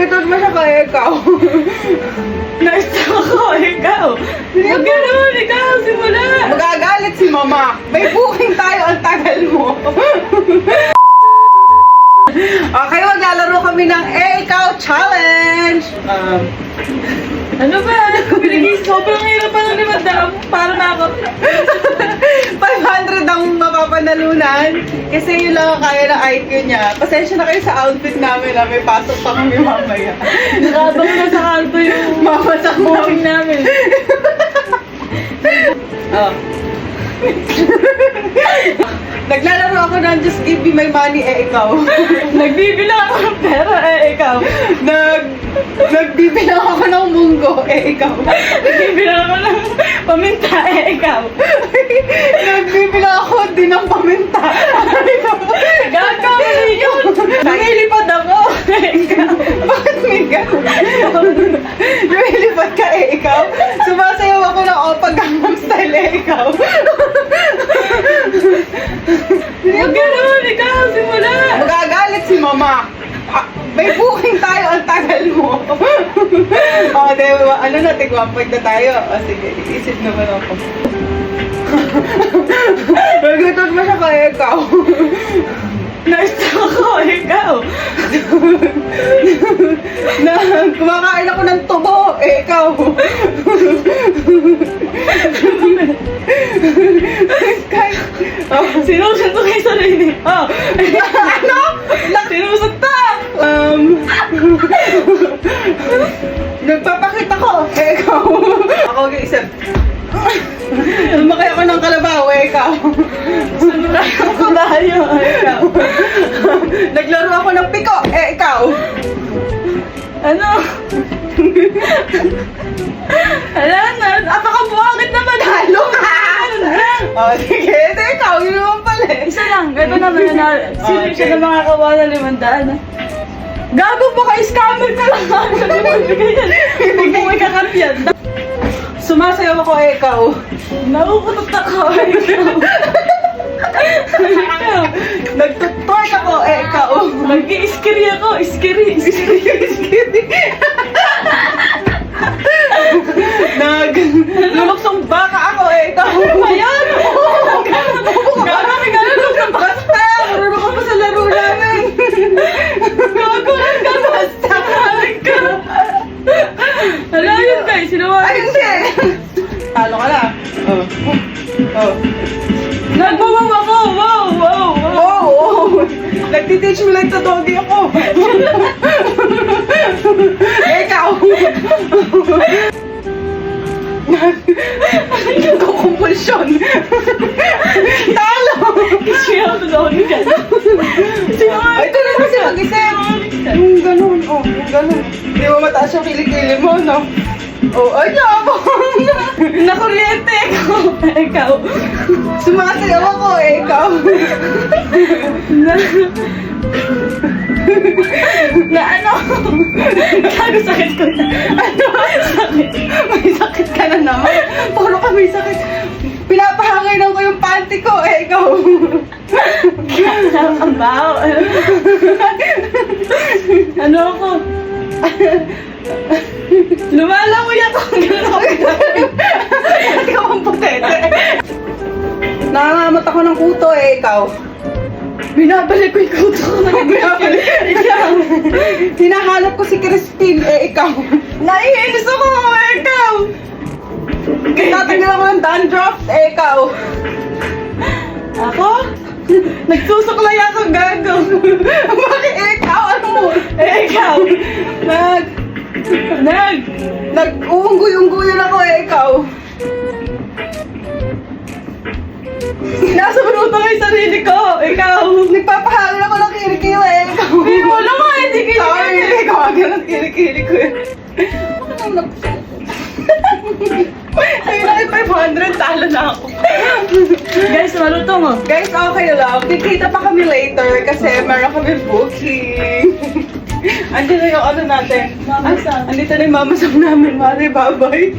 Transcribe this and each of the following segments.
Nagutot mo siya kaya ikaw. Na-stuck ako, ikaw. Huwag ganun, ikaw, simula. Magagalit si mama. May booking tayo, ang tagal mo. Okay, maglalaro kami ng Ikaw Challenge. Ano ba? Pinigis, sobrang hirap pa ng 500 para na ako. 500 ang mapapanalunan. Kasi yun lang ang kaya ng IQ niya. Pasensya na kayo sa outfit namin na may pasok pa kami mamaya. Nakabang na sa kanto yung Mamasak mo. booking namin. Oh. Naglalaro ako ng Just Give Me My Money, ikaw. Nagbibilang ako ng pera, ikaw. Nagbibilang ako ng munggo, ikaw. Nagbibilang ako ng paminta, ikaw. Nagbibilang ako din ng paminta, ikaw. Gagawin yun. Lumilipad ako, ikaw. Bakit may gano'n? Lumilipad ka, ikaw. Sumasayaw ako ng Oppa Gangnam Style, ikaw. Huwag ganun, ikaw, simula. Magagalit si mama. May booking tayo, ang tagal mo. Diba? Ano na, tig-1 point na tayo. Sige, isip naman ako. Nagutot mo siya kaya ikaw. Na-stuck ako, ikaw. Kumakain ako ng tubo, ikaw. Sinusot ko kay sarili. Oh. Ano? Sinusot ta. Nagpapakita ko, ikaw. Ako mag-isip. Lumakay ako ng kalabaw, ikaw. Sunod tayo, ikaw. Naglaro ako ng piko, ikaw. Ano? Alam na, apakabuhangit naman. Halo ka! Sige, ito ikaw, yun naman pala eh. Isa lang, gano'n naman na, sino siya na makakawa ng 500. Gago pa ka, scammer ka lang. Huwag mo may kakapyan. Sumasayaw ako, ikaw. Nakukutot ako, ikaw. Ikaw. Nagtutwork ako, ikaw. Nag-i-iskiri ako, iskiri. Luluksong baka ako, ikaw. Ayan! Gago, nag-alulog. Basta, marunong ka pa sa laro namin. Gago, basta. Ikaw. Hala, yun guys, sinawa. Ay, hindi. Talo ka na. Oh. Nagbawaw ako! Wow! Wow! Wow! Oh. Nagtiteach me like the doggy ako. Ikaw. Nagkukumpulsyon. Talo. Kaya ako doon ka. Ay, ito na kasi mag-isip. Yung ganun, yung ganun. Hindi mo mataas yung kilikili mo, no? Ay, yabang. Nakuryente ako! Ikaw! Sumasayaw ako, ikaw. Na ano? Gago, sakit ko na. Ano? Sakit. May sakit ka na naman. Puro ka may sakit. Pinapahanginan ko yung panty ko, ikaw. Ang baho. Ano ako? Lumalangoy ako. Ikaw ang putete. Nangangamat ako ng kuto, ikaw. Binabalik ko yung kuto ko. Binabalik. Ikaw. Hinahanap ko si Crispin, ikaw. Naiinis ako, ikaw. Tatanggal ako ng dandruff, ikaw. Ako? Nagsusuklay ako, gago. Bakit ikaw? Ano mo? Ikaw. Nag-uungguy-ungguyan ako, ikaw. Sinasabunutan ko yung sarili ko. Ikaw. Nagpapahangin ako ng kilikili, ikaw. Hindi mo lang nga, hindi Sorry, kinikili. ikaw agad ng kilikili ko eh. Ayun na, 500, talo na ako. Guys, maluto mo. Guys, okay lang. Kikita pa kami later kasi meron kami booking. Andito na yung ano natin. Mama Sam. Andito na yung mama Sam namin. Mari, bye-bye.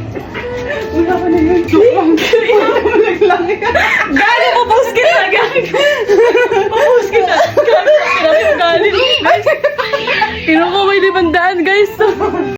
Wala ka na yun. Naglang yan. Gali, pupus kita. Gali. Pupus kita. Gali, gali. Kinuha ko may 500, guys. guys.